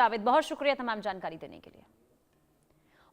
जावेद, बहुत शुक्रिया तमाम जानकारी देने के लिए।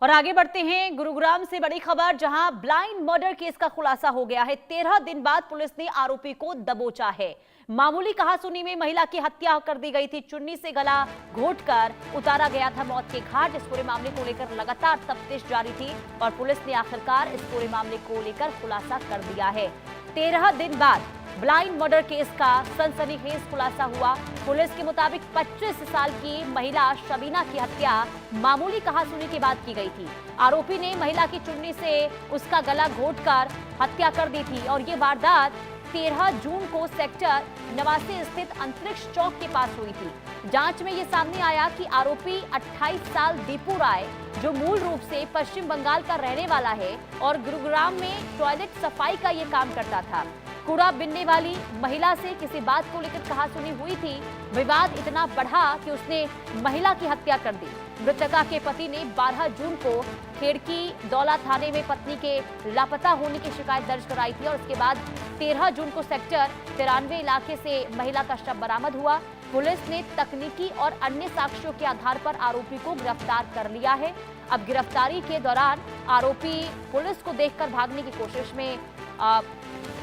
और आगे बढ़ते हैं, गुरुग्राम से बड़ी खबर, जहां ब्लाइंड मर्डर केस का खुलासा हो गया है। 13 दिन बाद पुलिस ने आरोपी को दबोचा है। मामूली कहासुनी में महिला की हत्या कर दी गई थी। चुन्नी से गला घोंटकर उतारा गया था मौत के घाट। इस पूरे मामले को लेकर लगातार तफ्तीश जारी थी और पुलिस ने आखिरकार इस पूरे मामले को लेकर खुलासा कर दिया है। 13 दिन बाद ब्लाइंड मर्डर केस का सनसनीखेज खुलासा हुआ। पुलिस के मुताबिक 25 साल की महिला शबीना की हत्या मामूली कहासुनी के बाद की गई थी। आरोपी ने महिला की चुन्नी से उसका गला घोंटकर हत्या कर दी थी और ये वारदात 13 जून को सेक्टर 89 स्थित अंतरिक्ष चौक के पास हुई थी। जांच में ये सामने आया कि आरोपी 28 साल दीपू राय, जो मूल रूप से पश्चिम बंगाल का रहने वाला है और गुरुग्राम में टॉयलेट सफाई का ये काम करता था। कूड़ा बिनने वाली महिला से किसी बात को लेकर कहासुनी हुई थी। विवाद इतना बढ़ा कि उसने महिला की हत्या कर दी। मृतका के पति ने 12 जून को खेड़की दौला थाने में पत्नी के लापता होने की शिकायत दर्ज कराई थी और उसके बाद 13 जून को सेक्टर 93 इलाके से महिला का शव बरामद हुआ। पुलिस ने तकनीकी और अन्य साक्ष्यों के आधार पर आरोपी को गिरफ्तार कर लिया है। अब गिरफ्तारी के दौरान आरोपी पुलिस को देखकर भागने की कोशिश में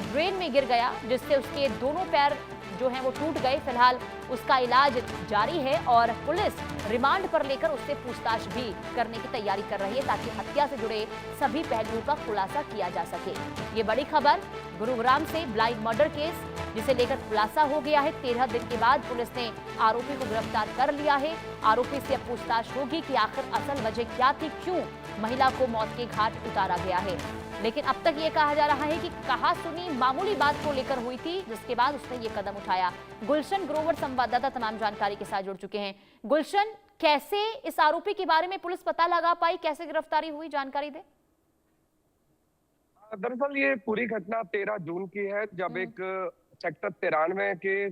ड्रेन में गिर गया, जिससे उसके दोनों पैर जो हैं वो टूट गए। फिलहाल उसका इलाज जारी है और पुलिस रिमांड पर लेकर उससे पूछताछ भी करने की तैयारी कर रही है ताकि हत्या से जुड़े सभी पहलुओं का खुलासा किया जा सके। ये बड़ी खबर गुरुग्राम से, ब्लाइंड मर्डर केस जिसे लेकर खुलासा हो गया है। 13 दिन के बाद पुलिस ने आरोपी को गिरफ्तार कर लिया है। आरोपी से अब पूछताछ होगी कि आखिर असल वजह क्या थी, क्यों महिला को मौत के घाट उतारा गया है। लेकिन अब तक ये कहा जा रहा है कि कहासुनी मामूली बात को लेकर हुई थी, जिसके बाद उसने ये कदम उठाया। गुलशन ग्रोवर संवाददाता तमाम जानकारी के साथ जुड़ चुके हैं। गुलशन, कैसे इस आरोपी के बारे में पुलिस पता लगा पाई, कैसे गिरफ्तारी हुई, जानकारी दे। दरअसल ये पूरी घटना 13 जून की है, जब एक सेक्टर 93 के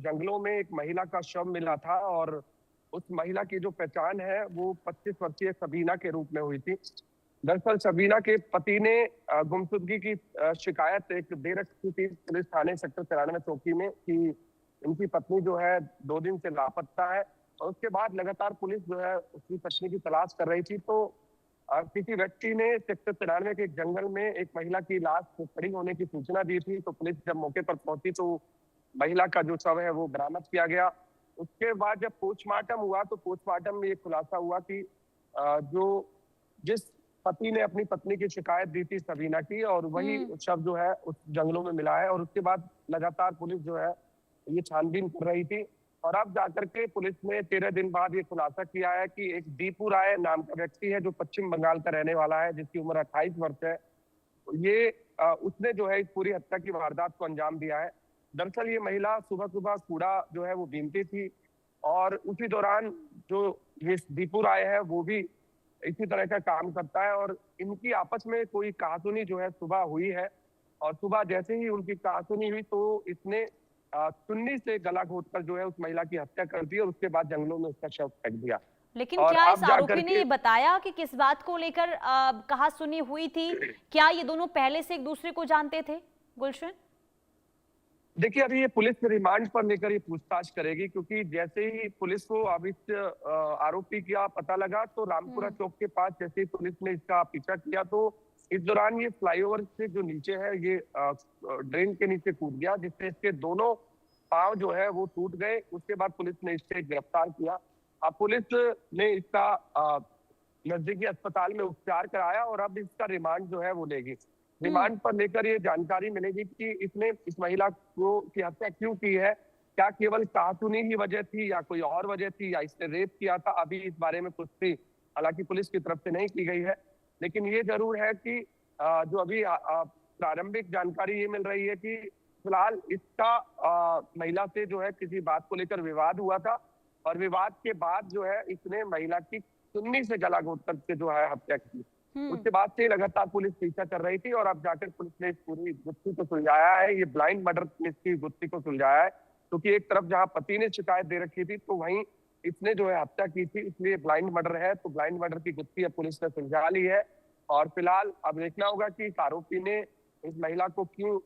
जंगलों में एक महिला का शव मिला था और उस महिला की जो पहचान है वो 25 वर्षीय सबीना के रूप में हुई थी। दरअसल सबीना के पति ने गुमशुदगी की शिकायत एक दे रखी थी पुलिस थाने सेक्टर 93 चौकी में कि इनकी पत्नी जो है 2 दिन से लापता है। और उसके बाद लगातार पुलिस जो है उसकी पत्नी की तलाश कर रही थी, तो किसी व्यक्ति ने सेक्टर 93 के एक जंगल में एक महिला की लाश पड़ी होने की सूचना दी थी। तो पुलिस जब मौके पर पहुंची तो महिला का जो शव है वो बरामद किया गया। उसके बाद जब पोस्टमार्टम हुआ तो पोस्टमार्टम में ये खुलासा हुआ कि जो जिस पति ने अपनी पत्नी की शिकायत दी थी सबीना की, और वही शव जो है उस जंगलों में मिला है। और उसके बाद लगातार पुलिस जो है ये छानबीन कर रही थी और अब जाकर के पुलिस ने 13 दिन बाद ये खुलासा किया है कि एक दीपू राय नाम का व्यक्ति है जो पश्चिम बंगाल का रहने वाला है, जिसकी उम्र 28 वर्ष है। ये उसने जो है इस पूरी हत्या की वारदात को अंजाम दिया है। दरअसल ये महिला सुबह सुबह कूड़ा जो है वो बीनती थी और उसी दौरान जो ये दीपू राय है वो भी इसी तरह का काम करता है और इनकी आपस में कोई कहासुनी जो है सुबह हुई है। और सुबह जैसे ही उनकी कहासुनी हुई तो इसने चुन्नी से गला घोंटकर जो है उस महिला की हत्या कर दी और उसके बाद जंगलों में उसका शव फेंक दिया। लेकिन और क्या इस अब आरोपी ने जाकर ये बताया कि किस बात को लेकर कहासुनी हुई थी? क्या ये दोनों पहले से एक दूसरे को जानते थे? गुलशन, देखिए, अभी ये पुलिस रिमांड पर लेकर ये पूछताछ करेगी, क्योंकि जैसे ही पुलिस को अब इस आरोपी का पता लगा तो रामपुरा चौक के पास जैसे ही पुलिस ने इसका पीछा किया तो इस दौरान ये फ्लाईओवर से जो नीचे है ये ड्रेन के नीचे कूद गया, जिससे इसके दोनों पांव जो है वो टूट गए। उसके बाद पुलिस ने इससे गिरफ्तार किया। अब पुलिस ने इसका नजदीकी अस्पताल में उपचार कराया और अब इसका रिमांड जो है वो लेगी। रिमांड पर लेकर ये जानकारी मिलेगी कि इसने इस महिला को की हत्या क्यों की है। क्या केवल कहासुनी ही वजह थी या कोई और वजह थी या इसने रेप किया था, अभी इस बारे में पुष्टि हालांकि पुलिस की तरफ से नहीं की गई है। लेकिन ये जरूर है कि जो अभी प्रारंभिक जानकारी ये मिल रही है कि फिलहाल इसका महिला से जो है किसी बात को लेकर विवाद हुआ था और विवाद के बाद जो है इसने महिला की चुन्नी से गला घोंट करके जो है हत्या की। उसके बाद से लगातार पुलिस पीछा कर रही थी और अब जाकर पुलिस ने इस पूरी गुत्थी को सुलझाया है। ये ब्लाइंड मर्डर केस की गुत्थी को सुलझाया है, क्योंकि एक तरफ जहां पति ने शिकायत दे रखी थी तो वहीं इसने जो है हत्या की थी, इसलिए ब्लाइंड मर्डर है। तो ब्लाइंड मर्डर की गुत्थी अब पुलिस ने सुलझा ली है और फिलहाल अब देखना होगा कि इस आरोपी ने इस महिला को क्यों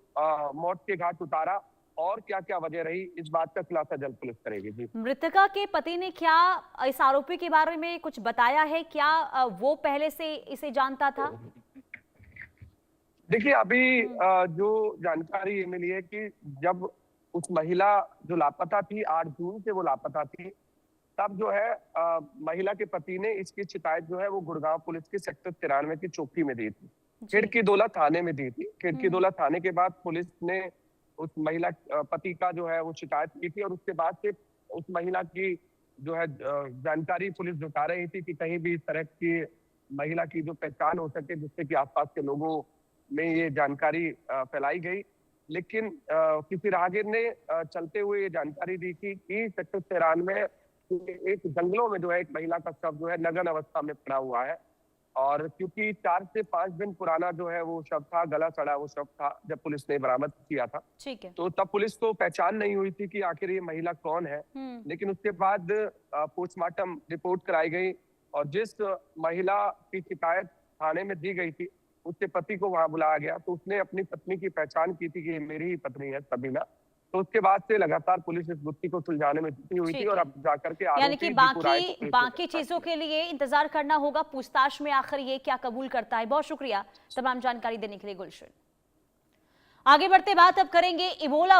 मौत के घाट उतारा और क्या क्या वजह रही, इस बात का खुलासा जल्द पुलिस करेगी। जी मृतका के पति ने क्या इस आरोपी के बारे में कुछ बताया है? क्या वो पहले से इसे जानता था? देखिए, अभी जो जानकारी ये मिली है कि जब उस महिला जो लापता थी, 8 जून से वो लापता थी, तब जो है महिला के पति ने इसकी शिकायत जो है वो गुड़गांव पुलिस के सेक्टर 93 की चौकी में दी थी, जी। खिड़कीदोला थाने में दी थी। खिड़कीदोला थाने के बाद पुलिस ने उस महिला पति का जो है वो शिकायत की थी, और उसके बाद से उस महिला की जो है जानकारी पुलिस जुटा रही थी कि कहीं भी इस तरह की महिला की जो पहचान हो सके, जिससे कि आसपास के लोगों में ये जानकारी फैलाई गई। लेकिन किसी राहगीर ने चलते हुए ये जानकारी दी थी कि सेक्टर 93 के एक जंगलों में जो है एक महिला का शव जो है नग्न अवस्था में पड़ा हुआ है, और क्योंकि 4 से 5 दिन पुराना जो है वो शव था, गला सड़ा वो शव था जब पुलिस ने बरामद किया था, ठीक है। तो तब पुलिस को पहचान नहीं हुई थी कि आखिर ये महिला कौन है। लेकिन उसके बाद पोस्टमार्टम रिपोर्ट कराई गई, और जिस महिला की शिकायत थाने में दी गई थी, उसके पति को वहां बुलाया गया, तो उसने अपनी पत्नी की पहचान की थी कि ये मेरी ही पत्नी है सबीना। तो उसके बाद से लगातार पुलिस इस गुत्थी को सुलझाने में जुटी हुई थी, ठीक और है। अब जाकर के यानी कि आरोपी दीपू राय को पुलिस ने बाकी गिरफ्तार चीजों किया। के लिए इंतजार करना होगा, पूछताछ में आखिर ये क्या कबूल करता है। बहुत शुक्रिया तमाम जानकारी देने के लिए गुलशन। आगे बढ़ते बात अब करेंगे इबोला